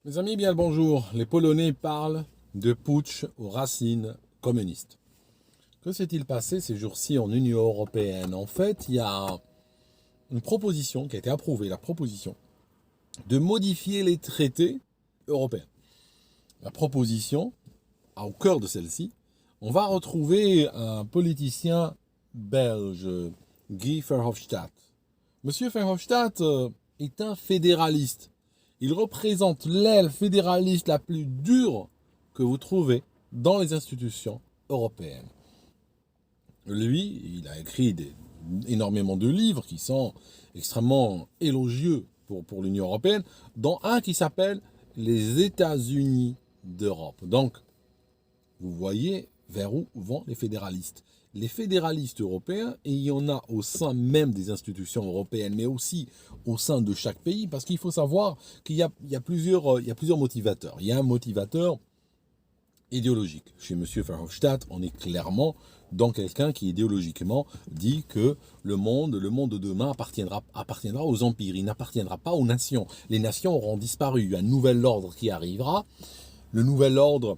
Mes amis, bien le bonjour. Les Polonais parlent de putsch aux racines communistes. Que s'est-il passé ces jours-ci en Union européenne? En fait, il y a une proposition qui a été approuvée, la proposition de modifier les traités européens. La proposition, au cœur de celle-ci, on va retrouver un politicien belge, Guy Verhofstadt. Monsieur Verhofstadt est un fédéraliste. Il représente l'aile fédéraliste la plus dure que vous trouvez dans les institutions européennes. Lui, il a écrit énormément de livres qui sont extrêmement élogieux pour l'Union européenne, dont un qui s'appelle Les États-Unis d'Europe. Donc, vous voyez vers où vont les fédéralistes. Les fédéralistes européens, et il y en a au sein même des institutions européennes, mais aussi au sein de chaque pays, parce qu'il faut savoir qu'il y a plusieurs motivateurs. Il y a un motivateur idéologique. Chez M. Verhofstadt, on est clairement dans quelqu'un qui idéologiquement dit que le monde de demain appartiendra aux empires, il n'appartiendra pas aux nations. Les nations auront disparu, il y a un nouvel ordre qui arrivera. Le nouvel ordre,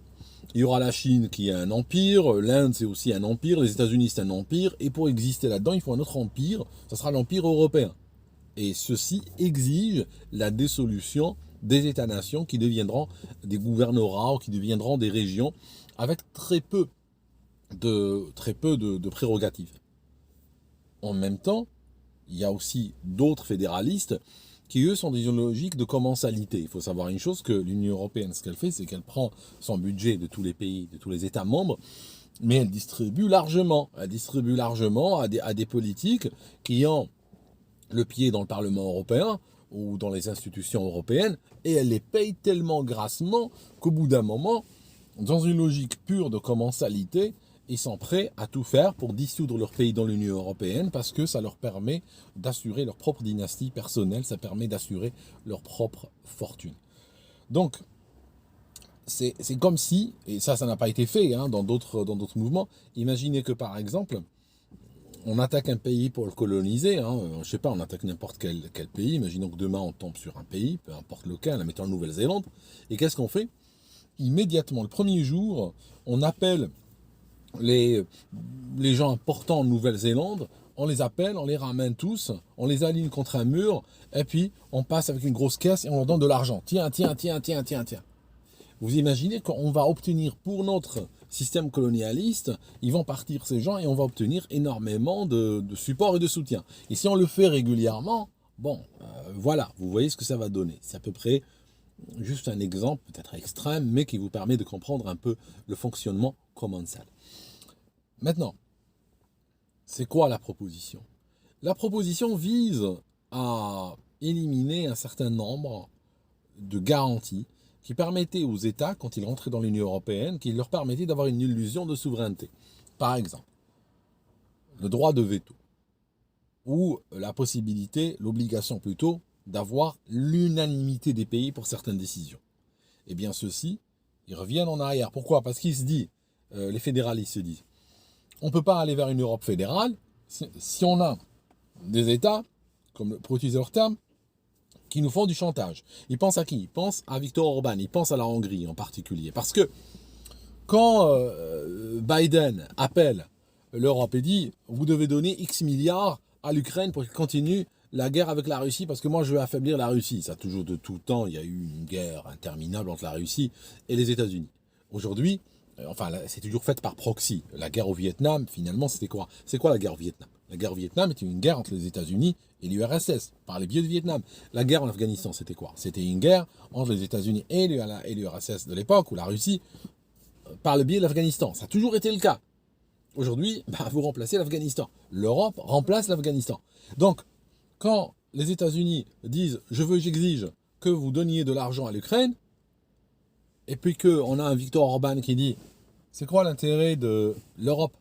il y aura la Chine qui est un empire, l'Inde c'est aussi un empire, les États-Unis c'est un empire, et pour exister là-dedans, il faut un autre empire, ça sera l'empire européen. Et ceci exige la dissolution des États-nations qui deviendront des gouvernorats ou qui deviendront des régions avec très peu de prérogatives. En même temps, il y a aussi d'autres fédéralistes qui, eux, sont dans une logique de commensalité. Il faut savoir une chose, que l'Union européenne, ce qu'elle fait, c'est qu'elle prend son budget de tous les pays, de tous les États membres, mais elle distribue largement. Elle distribue largement à des politiques qui ont le pied dans le Parlement européen ou dans les institutions européennes, et elle les paye tellement grassement qu'au bout d'un moment, dans une logique pure de commensalité, ils sont prêts à tout faire pour dissoudre leur pays dans l'Union européenne parce que ça leur permet d'assurer leur propre dynastie personnelle, ça permet d'assurer leur propre fortune. Donc, c'est comme si, et ça n'a pas été fait dans d'autres mouvements, imaginez que par exemple, on attaque un pays pour le coloniser, je sais pas, on attaque n'importe quel pays, imaginons que demain on tombe sur un pays, peu importe lequel, mettons la Nouvelle-Zélande, et qu'est-ce qu'on fait? Immédiatement, le premier jour, on appelle les gens importants en Nouvelle-Zélande, on les appelle, on les ramène tous, on les aligne contre un mur, et puis on passe avec une grosse caisse et on leur donne de l'argent. Tiens, tiens, tiens, tiens, tiens, tiens. Vous imaginez qu'on va obtenir pour notre système colonialiste, ils vont partir ces gens et on va obtenir énormément de support et de soutien. Et si on le fait régulièrement, bon, voilà, vous voyez ce que ça va donner. C'est à peu près juste un exemple, peut-être extrême, mais qui vous permet de comprendre un peu le fonctionnement commensal. Maintenant, c'est quoi la proposition? La proposition vise à éliminer un certain nombre de garanties qui permettaient aux États, quand ils rentraient dans l'Union européenne, qui leur permettaient d'avoir une illusion de souveraineté. Par exemple, le droit de veto, ou la possibilité, l'obligation plutôt, d'avoir l'unanimité des pays pour certaines décisions. Eh bien, ceux-ci, ils reviennent en arrière. Pourquoi? Parce qu'ils se disent, les fédéralistes se disent, on ne peut pas aller vers une Europe fédérale si on a des États, comme pour utiliser leur terme, qui nous font du chantage. Ils pensent à qui? Ils pensent à Viktor Orban, ils pensent à la Hongrie en particulier. Parce que quand Biden appelle l'Europe et dit « vous devez donner X milliards à l'Ukraine pour qu'elle continue la guerre avec la Russie parce que moi je veux affaiblir la Russie ». Ça, toujours de tout temps, il y a eu une guerre interminable entre la Russie et les États-Unis. Aujourd'hui, c'est toujours fait par proxy. La guerre au Vietnam, finalement, c'était quoi? C'est quoi la guerre au Vietnam? La guerre au Vietnam était une guerre entre les États-Unis et l'URSS, par les biais du Vietnam. La guerre en Afghanistan, c'était quoi? C'était une guerre entre les États-Unis et l'URSS de l'époque, ou la Russie, par le biais de l'Afghanistan. Ça a toujours été le cas. Aujourd'hui, vous remplacez l'Afghanistan. L'Europe remplace l'Afghanistan. Donc, quand les États-Unis disent « j'exige que vous donniez de l'argent à l'Ukraine », et puis qu'on a un Viktor Orban qui dit « c'est quoi l'intérêt de l'Europe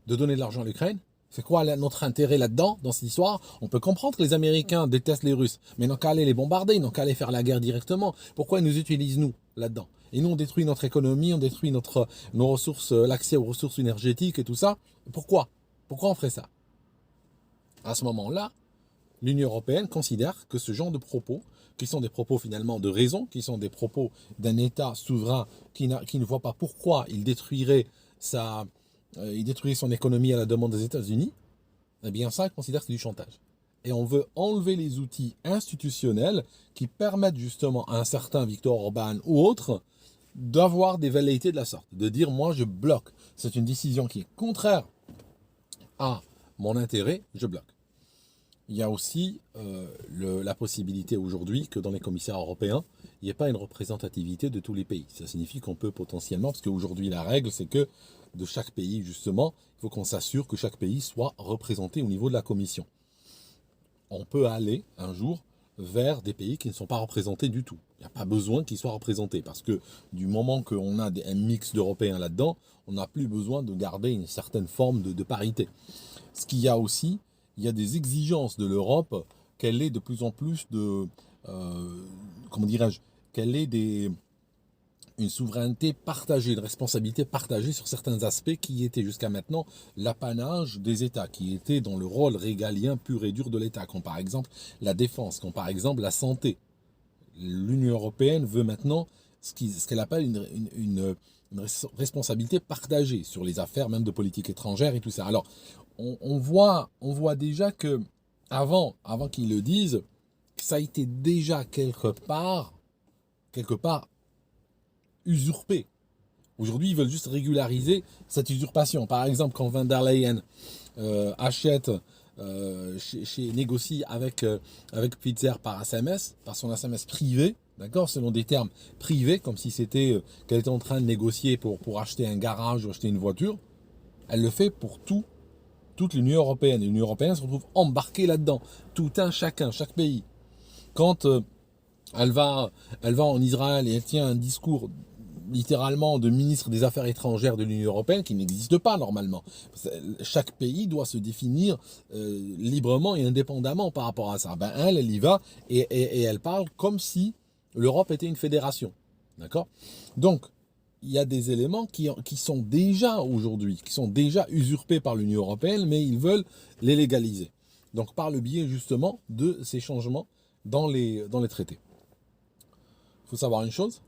de donner de l'argent à l'Ukraine ? C'est quoi notre intérêt là-dedans, dans cette histoire ? On peut comprendre que les Américains détestent les Russes, mais ils n'ont qu'à aller les bombarder, ils n'ont qu'à aller faire la guerre directement. Pourquoi ils nous utilisent, nous, là-dedans ? Et nous, on détruit notre économie, on détruit nos ressources, l'accès aux ressources énergétiques et tout ça. Pourquoi ? Pourquoi on ferait ça ? À ce moment-là, l'Union européenne considère que ce genre de propos qui sont des propos finalement de raison, qui sont des propos d'un État souverain qui ne voit pas pourquoi il détruirait son économie à la demande des États-Unis, eh bien ça, il considère que c'est du chantage. Et on veut enlever les outils institutionnels qui permettent justement à un certain Viktor Orban ou autre d'avoir des velléités de la sorte, de dire moi je bloque. C'est une décision qui est contraire à mon intérêt, je bloque. Il y a aussi la possibilité aujourd'hui que dans les commissaires européens, il n'y ait pas une représentativité de tous les pays. Ça signifie qu'on peut potentiellement, parce qu'aujourd'hui la règle c'est que de chaque pays justement, il faut qu'on s'assure que chaque pays soit représenté au niveau de la commission. On peut aller un jour vers des pays qui ne sont pas représentés du tout. Il n'y a pas besoin qu'ils soient représentés, parce que du moment qu'on a un mix d'Européens là-dedans, on n'a plus besoin de garder une certaine forme de parité. Ce qu'il y a aussi, il y a des exigences de l'Europe qu'elle ait de plus en plus comment dirais-je, qu'elle ait une souveraineté partagée, une responsabilité partagée sur certains aspects qui étaient jusqu'à maintenant l'apanage des États, qui étaient dans le rôle régalien pur et dur de l'État, comme par exemple la défense, comme par exemple la santé. L'Union européenne veut maintenant ce qu'elle appelle une responsabilité partagée sur les affaires même de politique étrangère et tout ça. Alors, on voit déjà que avant qu'ils le disent, ça a été déjà quelque part usurpé. Aujourd'hui, ils veulent juste régulariser cette usurpation. Par exemple, quand Van der Leyen négocie avec Pfizer par SMS, par son SMS privé, d'accord, selon des termes privés, comme si c'était qu'elle était en train de négocier pour acheter un garage ou acheter une voiture. Elle le fait pour toute l'Union européenne. L'Union européenne se retrouve embarquée là-dedans. Tout un chacun, chaque pays. Quand elle va en Israël et elle tient un discours littéralement de ministre des Affaires étrangères de l'Union européenne qui n'existe pas normalement. Chaque pays doit se définir librement et indépendamment par rapport à ça. Ben elle y va et elle parle comme si l'Europe était une fédération. D'accord ? Donc, il y a des éléments qui sont déjà aujourd'hui, qui sont déjà usurpés par l'Union européenne, mais ils veulent les légaliser. Donc, par le biais justement de ces changements dans les traités. Il faut savoir une chose,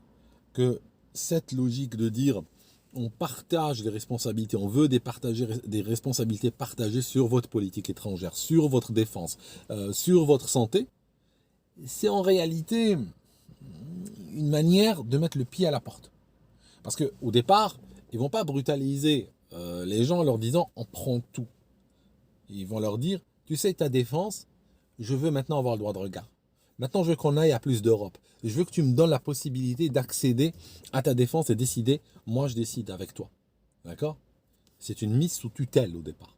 que cette logique de dire on partage les responsabilités, on veut des responsabilités partagées sur votre politique étrangère, sur votre défense, sur votre santé, c'est en réalité une manière de mettre le pied à la porte. Parce qu'au départ, ils ne vont pas brutaliser les gens en leur disant on prend tout. Ils vont leur dire tu sais ta défense, je veux maintenant avoir le droit de regard. Maintenant, je veux qu'on aille à plus d'Europe. Je veux que tu me donnes la possibilité d'accéder à ta défense et décider. Moi, je décide avec toi. D'accord ? C'est une mise sous tutelle au départ.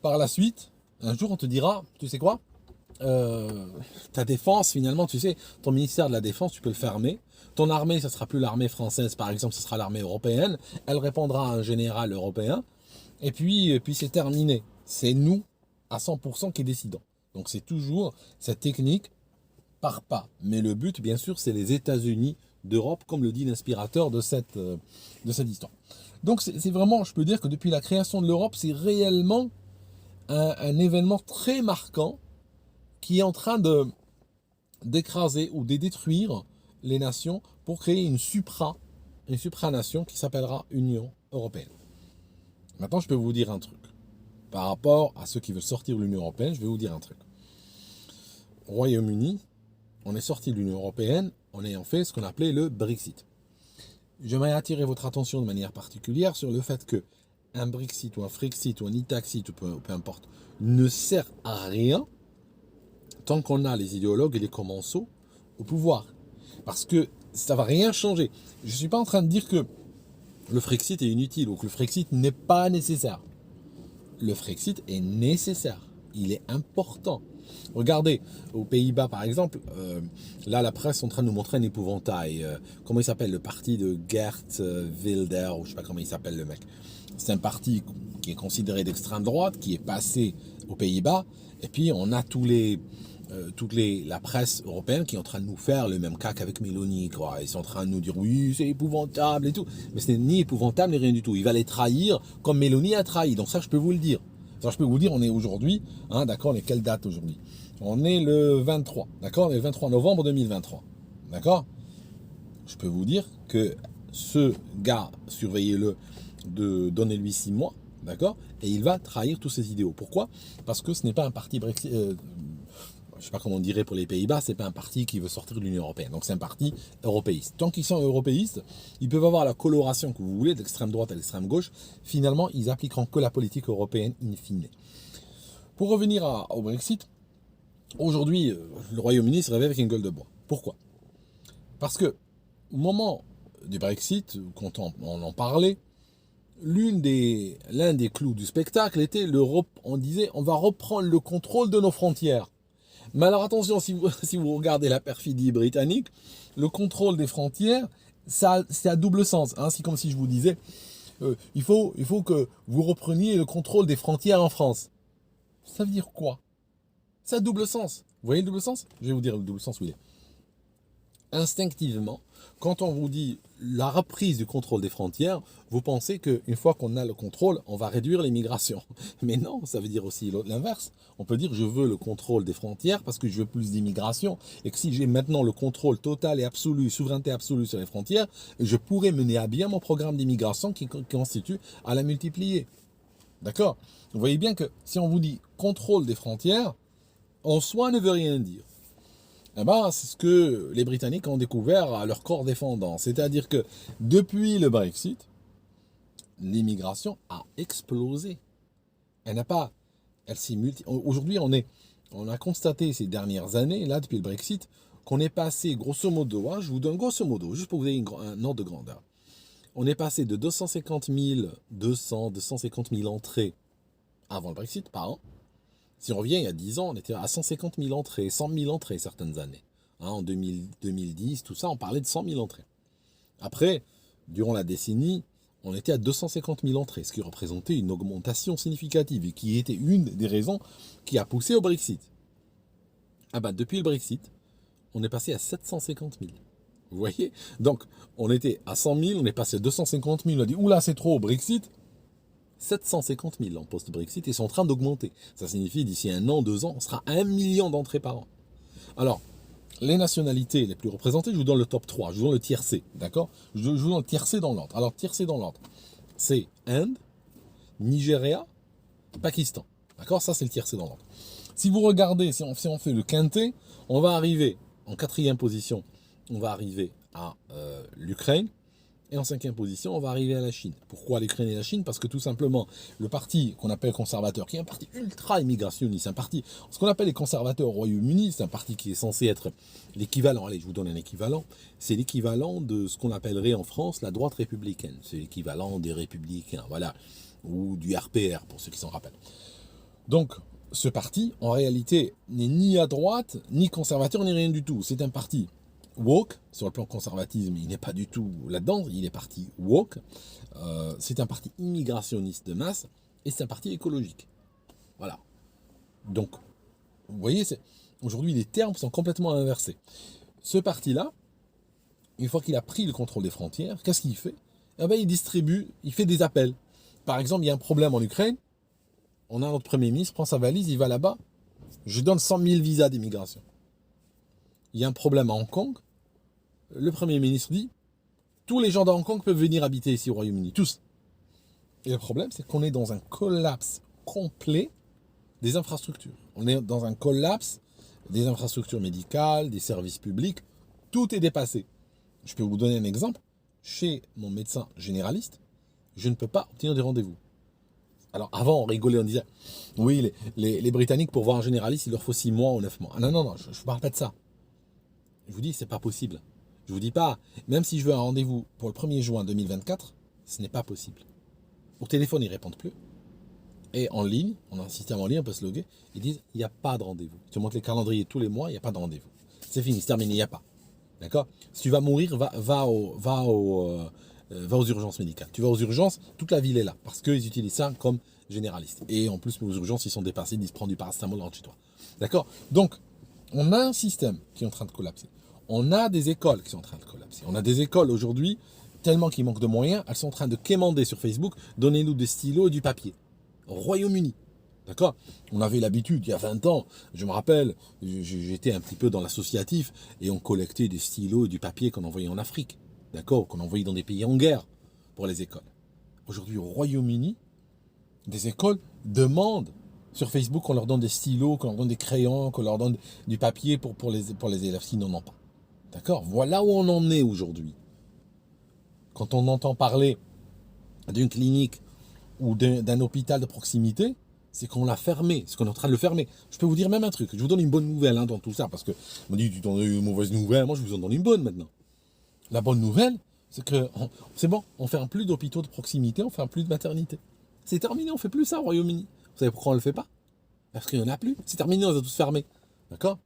Par la suite, un jour, on te dira, tu sais quoi ? Ta défense, finalement, tu sais, ton ministère de la Défense, tu peux le fermer. Ton armée, ça ne sera plus l'armée française, par exemple, ce sera l'armée européenne. Elle répondra à un général européen. Et puis c'est terminé. C'est nous, à 100%, qui décidons. Donc, c'est toujours cette technique par pas. Mais le but, bien sûr, c'est les États-Unis d'Europe, comme le dit l'inspirateur de cette histoire. Donc, c'est vraiment, je peux dire que depuis la création de l'Europe, c'est réellement un événement très marquant qui est en train d'écraser ou de détruire les nations pour créer une supranation qui s'appellera Union européenne. Maintenant, je peux vous dire un truc. Par rapport à ceux qui veulent sortir de l'Union européenne, je vais vous dire un truc. Au Royaume-Uni, on est sorti de l'Union européenne en ayant fait ce qu'on appelait le Brexit. J'aimerais attirer votre attention de manière particulière sur le fait que un Brexit ou un Frexit ou un Itaxit, ou peu importe, ne sert à rien tant qu'on a les idéologues et les commensaux au pouvoir. Parce que ça ne va rien changer. Je ne suis pas en train de dire que le Frexit est inutile ou que le Frexit n'est pas nécessaire. Le Frexit est nécessaire. Il est important. Regardez, aux Pays-Bas par exemple, là la presse est en train de nous montrer un épouvantail. Comment il s'appelle le parti de Geert Wilders, ou je ne sais pas comment il s'appelle le mec. C'est un parti qui est considéré d'extrême droite, qui est passé aux Pays-Bas, et puis on a la presse européenne qui est en train de nous faire le même cas qu'avec Mélanie, quoi. Ils sont en train de nous dire oui, c'est épouvantable et tout. Mais ce n'est ni épouvantable ni rien du tout. Il va les trahir comme Mélanie a trahi. Donc ça, je peux vous le dire. Alors, je peux vous dire, on est aujourd'hui, hein, d'accord, on est quelle date aujourd'hui? On est le 23, d'accord? On est le 23 novembre 2023, d'accord? Je peux vous dire que ce gars, surveillez-le, donnez-lui 6 mois, d'accord? Et il va trahir tous ses idéaux. Pourquoi? Parce que ce n'est pas un parti Brexit, je ne sais pas comment on dirait pour les Pays-Bas, c'est pas un parti qui veut sortir de l'Union Européenne. Donc c'est un parti européiste. Tant qu'ils sont européistes, ils peuvent avoir la coloration que vous voulez, de l'extrême droite à l'extrême gauche. Finalement, ils appliqueront que la politique européenne in fine. Pour revenir au Brexit, aujourd'hui, le Royaume-Uni se réveille avec une gueule de bois. Pourquoi? Parce que au moment du Brexit, quand on en parlait, l'un des clous du spectacle était l'Europe. On disait, on va reprendre le contrôle de nos frontières. Mais alors attention, si vous regardez la perfidie britannique, le contrôle des frontières, c'est à double sens. Hein. C'est comme si je vous disais, il faut que vous repreniez le contrôle des frontières en France. Ça veut dire quoi? C'est à double sens. Vous voyez le double sens? Je vais vous dire le double sens où il est. Instinctivement, quand on vous dit la reprise du contrôle des frontières, vous pensez qu'une fois qu'on a le contrôle, on va réduire l'immigration. Mais non, ça veut dire aussi l'inverse. On peut dire je veux le contrôle des frontières parce que je veux plus d'immigration et que si j'ai maintenant le contrôle total et absolu, souveraineté absolue sur les frontières, je pourrais mener à bien mon programme d'immigration qui constitue à la multiplier. D'accord? Vous voyez bien que si on vous dit contrôle des frontières, en soi ne veut rien dire. Eh ben, c'est ce que les Britanniques ont découvert à leur corps défendant. C'est-à-dire que depuis le Brexit, l'immigration a explosé. Elle n'a pas, elle s'est Aujourd'hui, on a constaté ces dernières années, là, depuis le Brexit, qu'on est passé, grosso modo, hein, je vous donne grosso modo, juste pour que vous ayez un ordre de grandeur. On est passé de 250 000 entrées avant le Brexit par an. Si on revient il y a 10 ans, on était à 150 000 entrées, 100 000 entrées certaines années. Hein, en 2010, tout ça, on parlait de 100 000 entrées. Après, durant la décennie, on était à 250 000 entrées, ce qui représentait une augmentation significative et qui était une des raisons qui a poussé au Brexit. Ah ben, depuis le Brexit, on est passé à 750 000. Vous voyez? Donc, on était à 100 000, on est passé à 250 000, on a dit, oula, c'est trop au Brexit. 750 000 en post-Brexit et sont en train d'augmenter. Ça signifie d'ici 1 an, 2 ans, on sera à 1 million d'entrées par an. Alors, les nationalités les plus représentées, je vous donne le top 3, je vous donne le tiers C, d'accord? Je vous donne le tiers C dans l'ordre. Alors, tiers C dans l'ordre, c'est Inde, Nigeria, Pakistan. D'accord? Ça, c'est le tiers C dans l'ordre. Si vous regardez, si on fait le quintet, on va arriver en 4e position, on va arriver à l'Ukraine. Et en 5e position, on va arriver à la Chine. Pourquoi l'Ukraine et la Chine? Parce que tout simplement, le parti qu'on appelle conservateur, qui est un parti ultra immigrationniste, un parti, ce qu'on appelle les conservateurs au Royaume-Uni, c'est un parti qui est censé être l'équivalent, allez, je vous donne un équivalent, c'est l'équivalent de ce qu'on appellerait en France la droite républicaine. C'est l'équivalent des républicains, voilà, ou du RPR, pour ceux qui s'en rappellent. Donc, ce parti, en réalité, n'est ni à droite, ni conservateur, ni rien du tout. C'est un parti woke, sur le plan conservatisme, il n'est pas du tout là-dedans, il est parti woke. C'est un parti immigrationniste de masse et c'est un parti écologique. Voilà. Donc, vous voyez, aujourd'hui, les termes sont complètement inversés. Ce parti-là, une fois qu'il a pris le contrôle des frontières, qu'est-ce qu'il fait? Eh bien, il distribue, il fait des appels. Par exemple, il y a un problème en Ukraine, on a notre Premier ministre, prend sa valise, il va là-bas, je donne 100 000 visas d'immigration. Il y a un problème à Hong Kong, le Premier ministre dit, tous les gens de Hong Kong peuvent venir habiter ici au Royaume-Uni, tous. Et le problème, c'est qu'on est dans un collapse complet des infrastructures. On est dans un collapse des infrastructures médicales, des services publics, tout est dépassé. Je peux vous donner un exemple. Chez mon médecin généraliste, je ne peux pas obtenir des rendez-vous. Alors avant, on rigolait, on disait, oui, les Britanniques, pour voir un généraliste, il leur faut 6 mois ou 9 mois. Ah non, je ne parle pas de ça. Je vous dis, c'est pas possible. Je vous dis pas, même si je veux un rendez-vous pour le 1er juin 2024, ce n'est pas possible. Au téléphone, ils répondent plus. Et en ligne, on a un système en ligne, on peut se loguer, ils disent, il n'y a pas de rendez-vous. Tu montres les calendriers tous les mois, il n'y a pas de rendez-vous. C'est fini, c'est terminé, il n'y a pas. D'accord? Si tu vas mourir, va aux urgences médicales. Tu vas aux urgences, toute la ville est là, parce qu'ils utilisent ça comme généraliste. Et en plus, aux urgences, ils sont dépassés, ils disent, prends du paracétamol, rentre chez toi. D'accord? Donc, on a un système qui est en train de collapser. On a des écoles qui sont en train de collapser. On a des écoles aujourd'hui, tellement qu'il manque de moyens, elles sont en train de quémander sur Facebook, donnez-nous des stylos et du papier. Au Royaume-Uni. D'accord? On avait l'habitude, il y a 20 ans, je me rappelle, j'étais un petit peu dans l'associatif, et on collectait des stylos et du papier qu'on envoyait en Afrique. D'accord? Qu'on envoyait dans des pays en guerre pour les écoles. Aujourd'hui, au Royaume-Uni, des écoles demandent sur Facebook qu'on leur donne des stylos, qu'on leur donne des crayons, qu'on leur donne du papier pour les élèves qui n'en ont pas. D'accord? Voilà où on en est aujourd'hui. Quand on entend parler d'une clinique ou d'un hôpital de proximité, c'est qu'on l'a fermé, c'est qu'on est en train de le fermer. Je peux vous dire même un truc, je vous donne une bonne nouvelle dans tout ça, parce que on me dit tu donnes une mauvaise nouvelle, moi je vous en donne une bonne maintenant. La bonne nouvelle, c'est que c'est bon, on ne fait plus d'hôpitaux de proximité, on ne fait plus de maternité. C'est terminé, on ne fait plus ça au Royaume-Uni. Vous savez pourquoi on ne le fait pas? Parce qu'il n'y en a plus. C'est terminé, on les a tous fermés. D'accord?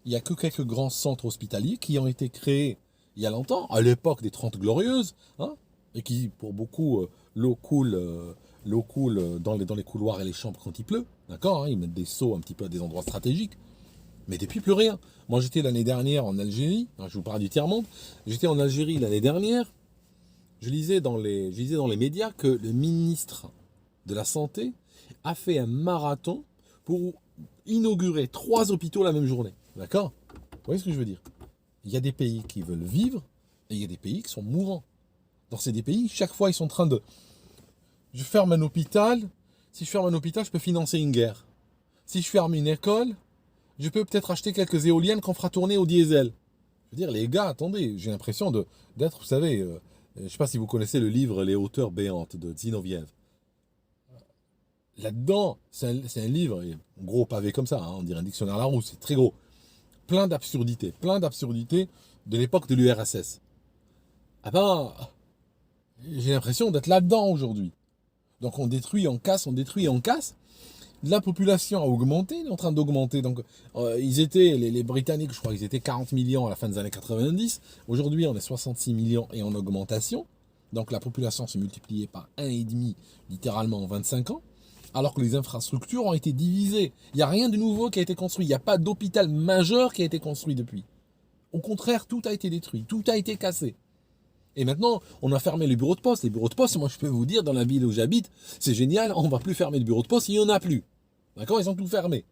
Il n'y a que quelques grands centres hospitaliers qui ont été créés il y a longtemps, à l'époque des 30 Glorieuses, hein, et qui, pour beaucoup, l'eau coule dans les couloirs et les chambres quand il pleut. D'accord, hein, ils mettent des seaux un petit peu à des endroits stratégiques. Mais depuis, plus rien. Moi, j'étais l'année dernière en Algérie. Je vous parle du tiers-monde. J'étais en Algérie l'année dernière. Je lisais dans les médias que le ministre de la Santé a fait un marathon pour inaugurer 3 hôpitaux la même journée. D'accord? Vous voyez ce que je veux dire? Il y a des pays qui veulent vivre et il y a des pays qui sont mourants. Dans ces pays, chaque fois, ils sont en train de... Je ferme un hôpital. Si je ferme un hôpital, je peux financer une guerre. Si je ferme une école, je peux peut-être acheter quelques éoliennes qu'on fera tourner au diesel. Je veux dire, les gars, attendez, j'ai l'impression d'être, vous savez, je ne sais pas si vous connaissez le livre Les hauteurs béantes de Zinoviev. Là-dedans, c'est un livre, gros pavé comme ça, hein, on dirait un dictionnaire Larousse, c'est très gros. Plein d'absurdités de l'époque de l'URSS. Ah ben, j'ai l'impression d'être là-dedans aujourd'hui. Donc on détruit, on casse, on détruit, on casse. La population a augmenté, elle est en train d'augmenter. Donc, ils étaient, les Britanniques, je crois, ils étaient 40 millions à la fin des années 90. Aujourd'hui, on est 66 millions et en augmentation. Donc, la population s'est multipliée par 1,5, littéralement, en 25 ans. Alors que les infrastructures ont été divisées. Il n'y a rien de nouveau qui a été construit. Il n'y a pas d'hôpital majeur qui a été construit depuis. Au contraire, tout a été détruit. Tout a été cassé. Et maintenant, on a fermé les bureaux de poste. Les bureaux de poste, moi, je peux vous dire, dans la ville où j'habite, c'est génial, on ne va plus fermer le bureau de poste, il n'y en a plus. D'accord? Ils ont tout fermé.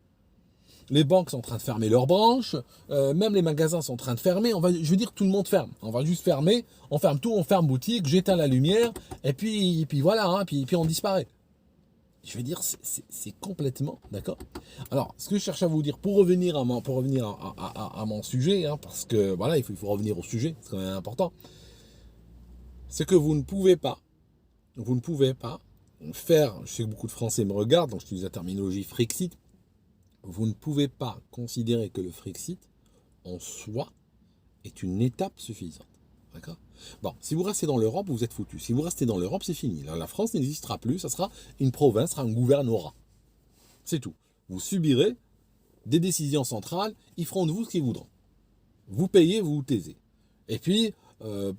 Les banques sont en train de fermer leurs branches, même les magasins sont en train de fermer. Je veux dire, tout le monde ferme. On va juste fermer, on ferme tout, on ferme boutique, j'éteins la lumière, et puis voilà, hein, puis on disparaît. Je veux dire, c'est complètement, d'accord? Alors, ce que je cherche à vous dire, pour revenir à mon sujet, hein, parce que voilà, il faut revenir au sujet, c'est quand même important, c'est que vous ne pouvez pas faire, je sais que beaucoup de Français me regardent, donc j'utilise la terminologie Frexit, vous ne pouvez pas considérer que le Frexit, en soi, est une étape suffisante. D'accord? Bon, si vous restez dans l'Europe, vous êtes foutu. Si vous restez dans l'Europe, c'est fini. Là, la France n'existera plus, ça sera une province, ça sera un gouvernorat. C'est tout. Vous subirez des décisions centrales, ils feront de vous ce qu'ils voudront. Vous payez, vous vous taisez. Et puis, eux,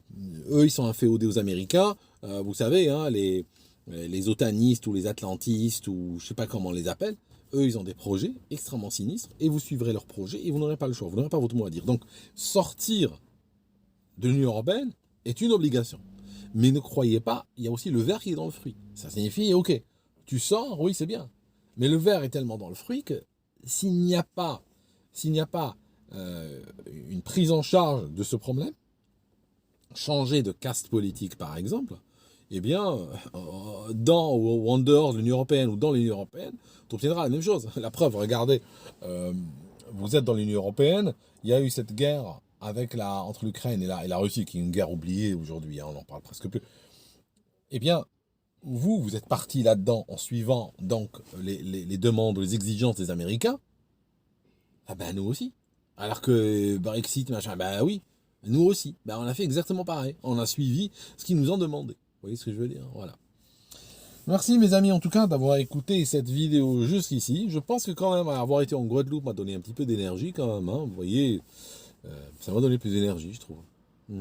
ils sont inféodés aux Américains. Vous savez, hein, les otanistes ou les atlantistes, ou je ne sais pas comment on les appelle, eux, ils ont des projets extrêmement sinistres, et vous suivrez leurs projets, et vous n'aurez pas le choix, vous n'aurez pas votre mot à dire. Donc, sortir de l'Union européenne est une obligation. Mais ne croyez pas, il y a aussi le verre qui est dans le fruit. Ça signifie, ok, tu sors, oui, c'est bien. Mais le verre est tellement dans le fruit que s'il n'y a pas une prise en charge de ce problème, changer de caste politique par exemple, eh bien, dans ou en dehors de l'Union européenne ou dans l'Union européenne, tu obtiendras la même chose. La preuve, regardez, vous êtes dans l'Union européenne, il y a eu cette guerre entre l'Ukraine et la Russie, qui est une guerre oubliée aujourd'hui, hein, on n'en parle presque plus. Eh bien, vous êtes parti là-dedans en suivant donc les demandes, les exigences des Américains. Ah ben nous aussi. Alors que Brexit, machin, ben oui, nous aussi. Ben on a fait exactement pareil. On a suivi ce qu'ils nous ont demandé. Vous voyez ce que je veux dire? Voilà. Merci mes amis en tout cas d'avoir écouté cette vidéo jusqu'ici. Je pense que quand même avoir été en Guadeloupe m'a donné un petit peu d'énergie quand même. Hein. Vous voyez, ça m'a donné plus d'énergie je trouve. Mais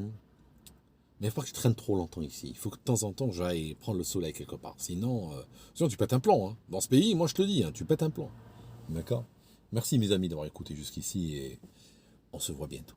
il ne faut pas que je traîne trop longtemps ici. Il faut que de temps en temps j'aille prendre le soleil quelque part. Sinon tu pètes un plomb. Hein. Dans ce pays, moi je te le dis, hein, tu pètes un plomb. D'accord? Merci mes amis d'avoir écouté jusqu'ici et on se voit bientôt.